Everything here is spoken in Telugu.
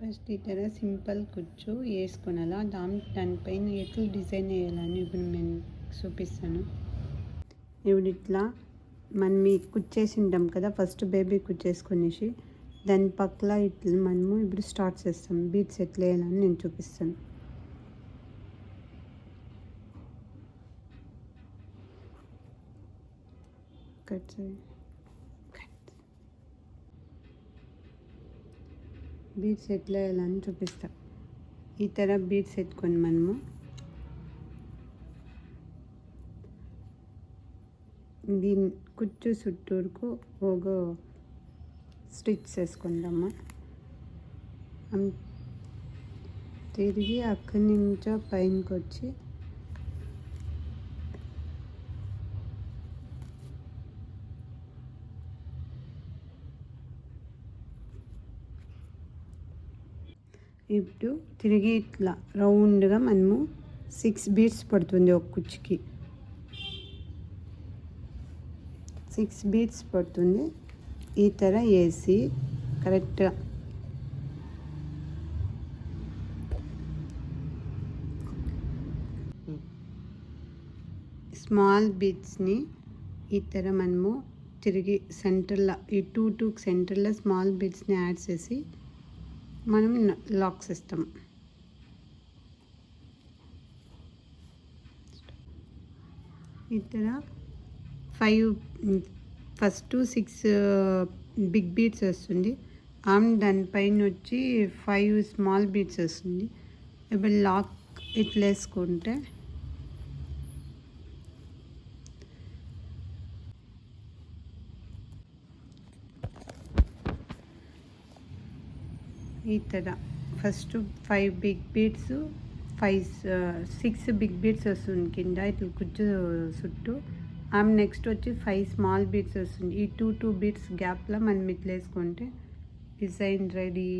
ఫస్ట్ ఇతర సింపుల్ కుచ్చు వేసుకునేలా దానిపైన ఎట్లా డిజైన్ వేయాలని ఇప్పుడు నేను చూపిస్తాను. ఇప్పుడు ఇట్లా మనం కుచ్చేసి ఉంటాం కదా, ఫస్ట్ బేబీ కుచ్చేసుకునేసి దాని పక్కల ఇట్లా మనము ఇప్పుడు స్టార్ట్ చేస్తాం. బీట్స్ ఎట్లా వేయాలని నేను చూపిస్తాను. బీట్స్ ఎట్లా వేయాలని చూపిస్తా. ఈ తర బీట్స్ ఎత్తుకొని మనము దీని కుచ్చు చుట్టూరుకు ఒక స్టిచ్ చేసుకుందాము. తిరిగి అక్కడి నుంచో పైనకి వచ్చి ఇప్పుడు తిరిగి ఇట్లా రౌండ్గా మనము 6 బీట్స్ పడుతుంది. ఒక కుచ్చుకి 6 బీట్స్ పడుతుంది. ఈ తర వేసి కరెక్ట్గా స్మాల్ బీట్స్ని ఈ తర మనము తిరిగి సెంటర్లో ఈ టూ సెంటర్లో స్మాల్ బీట్స్ని యాడ్ చేసి మనం లాక్స్ ఇస్తాం. ఇతర 5 ఫస్ట్ 6 బిగ్ బీట్స్ వస్తుంది. దానిపైన వచ్చి 5 స్మాల్ బీట్స్ వస్తుంది. ఇప్పుడు లాక్ ఇట్లా వేసుకుంటే ఈ తర first 5 big beats 6 big beats వస్తుంది కింద ఇట్లా కుచ్చు చుట్టూ. నెక్స్ట్ వచ్చి 5 స్మాల్ బీట్స్ వస్తుంది. ఈ టూ బీట్స్ గ్యాప్లో మనం ఇట్లా వేసుకుంటే డిజైన్ రెడీ.